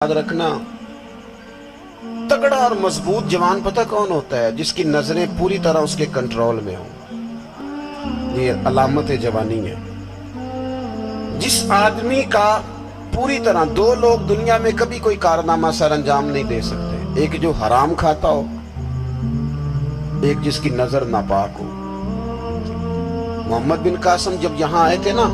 याद रखना, तगड़ा और मजबूत जवान पता कौन होता है? जिसकी नजरें पूरी तरह उसके कंट्रोल में हो। ये अलामत जवानी है। जिस आदमी का पूरी तरह, दो लोग दुनिया में कभी कोई कारनामा सर अंजाम नहीं दे सकते, एक जो हराम खाता हो, एक जिसकी नजर नापाक हो। मोहम्मद बिन कासिम जब यहां आए थे ना,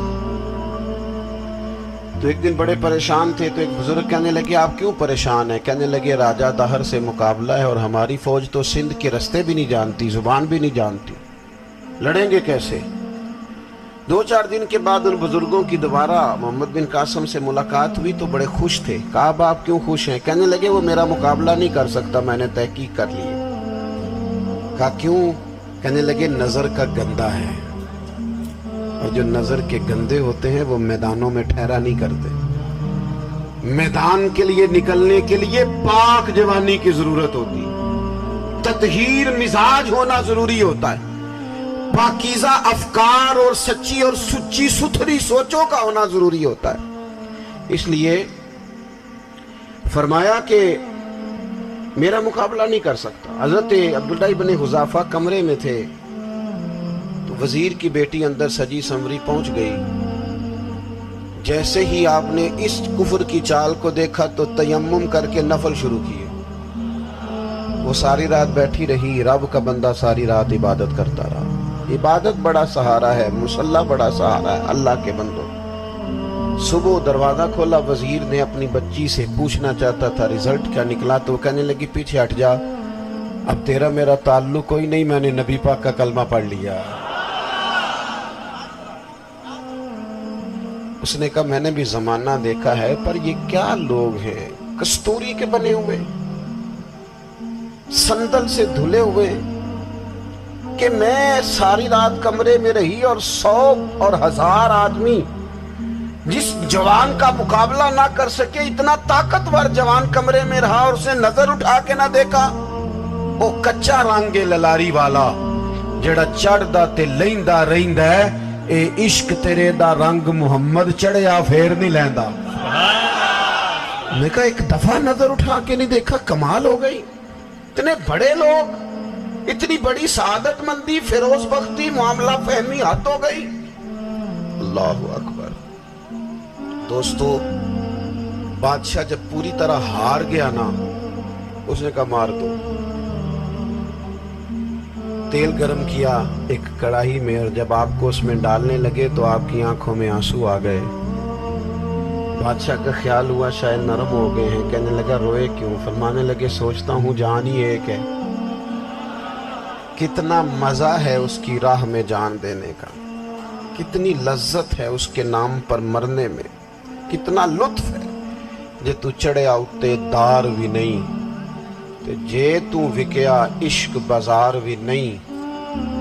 तो एक दिन बड़े परेशान थे। तो एक बुजुर्ग कहने लगे, आप क्यों परेशान हैं? कहने लगे, राजा दहर से मुकाबला है और हमारी फौज तो सिंध के रास्ते भी नहीं जानती, जुबान भी नहीं जानती, लड़ेंगे कैसे? 2-4 दिन के बाद उन बुजुर्गों की दोबारा मोहम्मद बिन कासिम से मुलाकात हुई तो बड़े खुश थे। कहा, अब आप क्यों खुश हैं? कहने लगे, वो मेरा मुकाबला नहीं कर सकता, मैंने तहकीक कर ली है। कहा, क्यों? कहने लगे, नजर का गंदा है, और जो नजर के गंदे होते हैं वो मैदानों में ठहरा नहीं करते। मैदान के लिए निकलने के लिए पाक जवानी की जरूरत होती है, ततहीर मिजाज होना जरूरी होता है, पाकीज़ा अफकार और सच्ची और सुच्ची सुथरी सोचों का होना जरूरी होता है। इसलिए फरमाया कि मेरा मुकाबला नहीं कर सकता। हजरत अब्दुल्लाह इब्न हुज़ाफा कमरे में थे, वजीर की बेटी अंदर सजी संवरी पहुंच गई। जैसे ही आपने इस कुफर की चाल को देखा तो तयम्मुम करके नफल शुरू किए। वो सारी रात बैठी रही, रब का बंदा सारी रात इबादत करता रहा। इबादत बड़ा सहारा है, मुसल्ला बड़ा सहारा है अल्लाह के बंदो। सुबह दरवाजा खोला, वजीर ने अपनी बच्ची से पूछना चाहता था रिजल्ट क्या निकला, तो कहने लगी, पीछे हट जा, अब तेरा मेरा ताल्लुक कोई नहीं, मैंने नबी पाक का कलमा पढ़ लिया। उसने कहा, मैंने भी जमाना देखा है, पर ये क्या लोग हैं, कस्तूरी के बने हुए, संदल से धुले हुए, कि मैं सारी रात कमरे में रही और 100 और 1000 आदमी जिस जवान का मुकाबला ना कर सके, इतना ताकतवर जवान कमरे में रहा और उसने नजर उठा के ना देखा। वो कच्चा रंग ललारी वाला जेड़ा चढ़दा ते लैंदा रहिंदा है, ए इश्क तेरे दा रंग मुहम्मद चढ़िया फेर नहीं लैंदा। मैं कहा, एक दफा नजर उठा के नहीं देखा, कमाल हो गई। इतने बड़े लोग, इतनी बड़ी सआदत मंदी, फिरोज बख्ती, मामला फहमी हद हो गई। अल्लाहु अकबर। दोस्तों, बादशाह जब पूरी तरह हार गया ना, उसने कहा, मार दो। तेल गरम किया एक कढ़ाई में, और जब आपको उसमें डालने लगे तो आपकी आंखों में आंसू आ गए। बादशाह का ख्याल हुआ शायद नरम हो गए हैं। कहने लगा, रोए क्यों? फरमाने लगे, सोचता हूं जान ही एक है, कितना मजा है उसकी राह में जान देने का, कितनी लज्जत है उसके नाम पर मरने में, कितना लुत्फ है। जे तू चढ़िया उत्ते दार भी नहीं, ते जे तू विकया इश्क बाजार भी नहीं,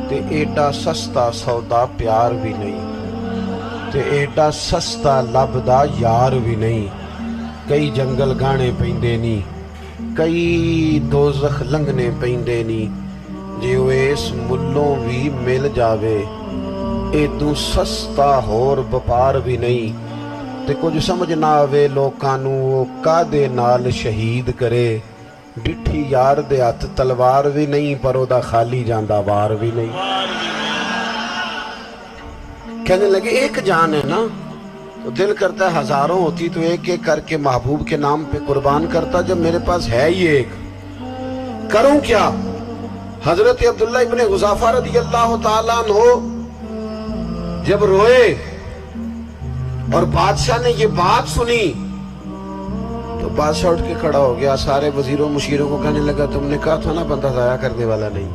ते एडा सस्ता सौदा प्यार भी नहीं, ते एडा सस्ता लभदा यार भी नहीं। कई जंगल गाने पैंदे नी, कई दोज़ख लंघने पैंदे नी, जे वो इस मुल्लों भी मिल जावे, एदू सस्ता होर व्यापार भी नहीं। ते कुछ समझ ना आवे लोकां नू वो कादे नाल शहीद करे, डिठी यार दे हथ तलवार भी नहीं, पर ओदा खाली जांदा वार भी नहीं। कहने लगे, एक जान है ना, तो दिल करता है हजारों होती तो एक एक करके महबूब के नाम पे कुर्बान करता, जब मेरे पास है ही एक, करूं क्या? हजरत अब्दुल्लाह इब्न हुज़ाफा रज़ियल्लाहु ताला अन्हु जब रोए और बादशाह ने ये बात सुनी, तो बादशाह उठ के खड़ा हो गया, सारे वजीरों मुशीरों को कहने लगा, तुमने कहा था ना बंदा जाया करने वाला नहीं,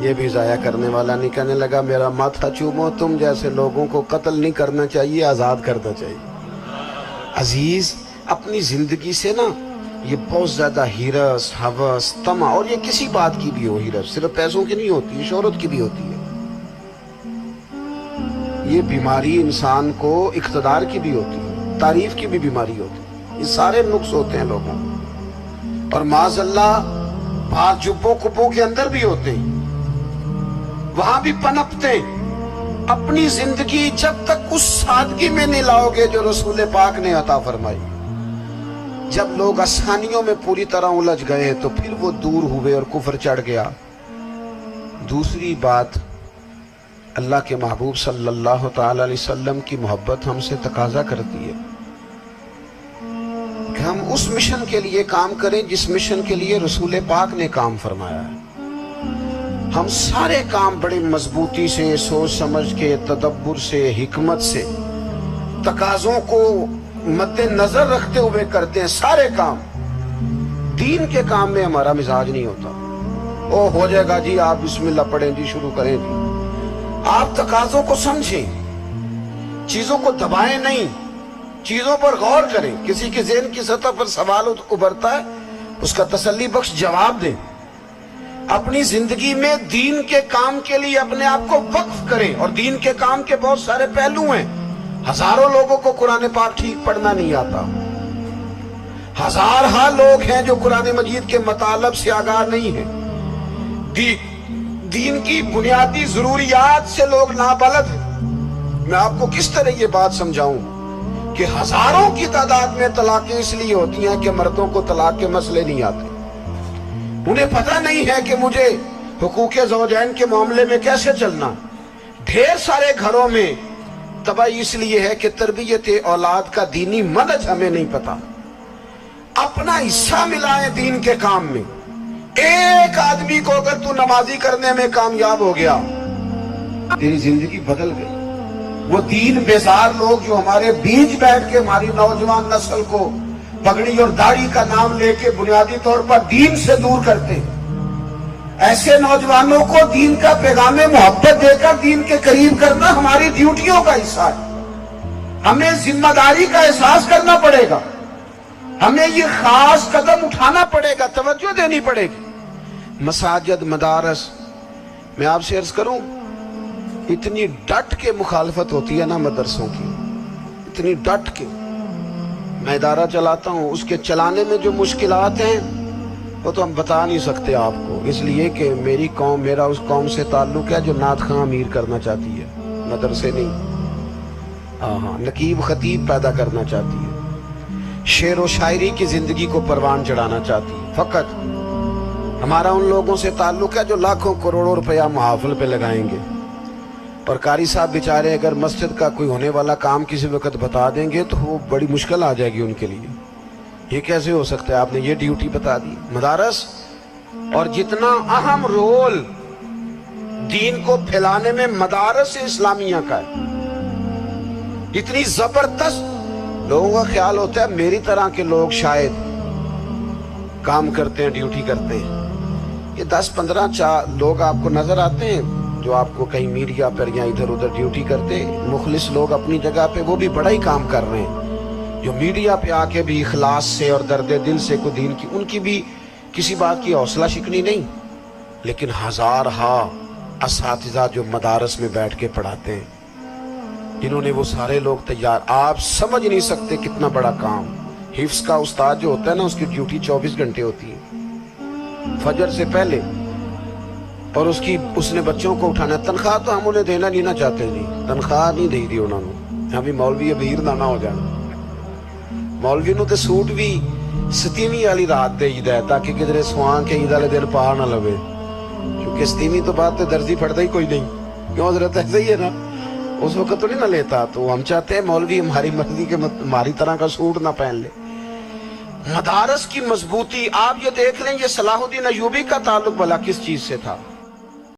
ये भी जाया करने वाला नहीं। कहने लगा, मेरा माथा चूमो, तुम जैसे लोगों को कत्ल नहीं करना चाहिए, आजाद करना चाहिए। अजीज, अपनी जिंदगी से ना ये बहुत ज्यादा हिरस, हवस, तमा, और ये किसी बात की भी हो, हिरस सिर्फ पैसों की नहीं होती, शोहरत की भी होती है। ये बीमारी इंसान को इख्तिदार की भी होती है, तारीफ की भी बीमारी होती है। ये सारे नुक्स होते हैं लोगों, और माज़अल्लाह बाहर जुब्बों कुब्बों के अंदर भी होते हैं, वहां भी पनपते। अपनी जिंदगी जब तक उस सादगी में नहीं लाओगे जो रसूल पाक ने अता फरमाई, جب لوگ آسانیوں میں پوری طرح الجھ گئے تو پھر وہ دور ہوئے اور کفر چڑھ گیا۔ دوسری بات، اللہ کے محبوب صلی اللہ تعالی علیہ وسلم کی محبت ہم سے تقاضا کرتی ہے کہ ہم اس مشن کے لیے کام کریں جس مشن کے لیے رسول پاک نے کام فرمایا ہے۔ ہم سارے کام بڑی مضبوطی سے، سوچ سمجھ کے، تدبر سے، حکمت سے، تقاضوں کو مد نظر رکھتے ہوئے کرتے ہیں سارے کام۔ دین کے کام میں ہمارا مزاج نہیں ہوتا، او ہو جائے گا جی، آپ بسم اللہ پڑھیں جی، شروع کریں جی۔ آپ تقاضوں کو سمجھیں، چیزوں کو دبائیں نہیں، چیزوں پر غور کریں۔ کسی کے ذہن کی سطح پر سوال ابھرتا ہے، اس کا تسلی بخش جواب دیں۔ اپنی زندگی میں دین کے کام کے لیے اپنے آپ کو وقف کریں، اور دین کے کام کے بہت سارے پہلو ہیں۔ ہزاروں لوگوں کو قرآن پاک ٹھیک پڑھنا نہیں آتا، ہزارہا لوگ ہیں جو قرآن مجید کے مطالب سے آگاہ نہیں ہیں، دین کی بنیادی ضروریات سے لوگ نابلد ہیں۔ میں آپ کو کس طرح یہ بات سمجھاؤں کہ ہزاروں کی تعداد میں طلاقیں اس لیے ہوتی ہیں کہ مردوں کو طلاق کے مسئلے نہیں آتے، انہیں پتہ نہیں ہے کہ مجھے حقوق زوجین کے معاملے میں کیسے چلنا۔ ڈھیر سارے گھروں میں تباہی اس لیے ہے کہ تربیت اولاد کا دینی منہج ہمیں نہیں پتا۔ اپنا حصہ ملائیں دین کے کام میں۔ ایک آدمی کو اگر تو نمازی کرنے میں کامیاب ہو گیا، تیری زندگی بدل گئی۔ وہ دین بیزار لوگ جو ہمارے بیچ بیٹھ کے ہماری نوجوان نسل کو پگڑی اور داڑھی کا نام لے کے بنیادی طور پر دین سے دور کرتے ہیں، ایسے نوجوانوں کو دین کا پیغام محبت دے کر دین کے قریب کرنا ہماری ڈیوٹیوں کا حصہ ہے۔ ہمیں ذمہ داری کا احساس کرنا پڑے گا، ہمیں یہ خاص قدم اٹھانا پڑے گا، توجہ دینی پڑے گی۔ مساجد، مدارس، میں آپ سے عرض کروں، اتنی ڈٹ کے مخالفت ہوتی ہے نا مدرسوں کی، اتنی ڈٹ کے۔ میں ادارہ چلاتا ہوں، اس کے چلانے میں جو مشکلات ہیں وہ تو ہم بتا نہیں سکتے آپ کو، اس لیے کہ میری قوم، میرا اس قوم سے تعلق ہے جو نعت خواں امیر کرنا چاہتی ہے، مدرسے نہیں، نقیب خطیب پیدا کرنا چاہتی ہے، شعر و شاعری کی زندگی کو پروان چڑھانا چاہتی ہے۔ فقط ہمارا ان لوگوں سے تعلق ہے جو لاکھوں کروڑوں روپیہ محافل پہ لگائیں گے، اور قاری صاحب بیچارے اگر مسجد کا کوئی ہونے والا کام کسی وقت بتا دیں گے تو وہ بڑی مشکل آ جائے گی ان کے لیے۔ یہ کیسے ہو سکتا ہے، آپ نے یہ ڈیوٹی بتا دی۔ مدارس، اور جتنا اہم رول دین کو پھیلانے میں مدارس اسلامیہ کا ہے، اتنی زبردست، لوگوں کا خیال ہوتا ہے میری طرح کے لوگ شاید کام کرتے ہیں، ڈیوٹی کرتے ہیں۔ یہ 10-15 لوگ آپ کو نظر آتے ہیں جو آپ کو کہیں میڈیا پر یا ادھر ادھر ڈیوٹی کرتے، مخلص لوگ اپنی جگہ پہ، وہ بھی بڑا ہی کام کر رہے ہیں، جو میڈیا پہ آ کے بھی اخلاص سے اور درد دل سے کو دین کی، ان کی بھی کسی بات کی حوصلہ شکنی نہیں۔ لیکن ہزارہا اساتذہ جو مدارس میں بیٹھ کے پڑھاتے ہیں، جنہوں نے وہ سارے لوگ تیار، آپ سمجھ نہیں سکتے کتنا بڑا کام۔ حفظ کا استاد جو ہوتا ہے نا، اس کی ڈیوٹی 24 گھنٹے ہوتی ہے، فجر سے پہلے، اور اس نے بچوں کو اٹھانا۔ تنخواہ تو ہم انہیں دینا نہیں نہ چاہتے جی، تنخواہ نہیں دی دی انہوں نے، ہمیں مولوی ابیر نہ ہو جانا۔ مولوی نو تے سوٹ بھی 27ویں والی رات دے ہی ہے تاکہ کدھر سوان کے عید والے دن پا نہ لوے، کیونکہ 27ویں تو بعد تے درزی پھڑتا ہی کوئی نہیں، کیوں حضرت ایسے ہی ہے نا، اس وقت تو نہیں نہ لیتا۔ تو ہم چاہتے ہیں مولوی ہماری مرضی کے ہماری طرح کا سوٹ نہ پہن لے۔ مدارس کی مضبوطی آپ یہ دیکھ لیں، یہ صلاح الدین ایوبی کا تعلق بھلا کس چیز سے تھا؟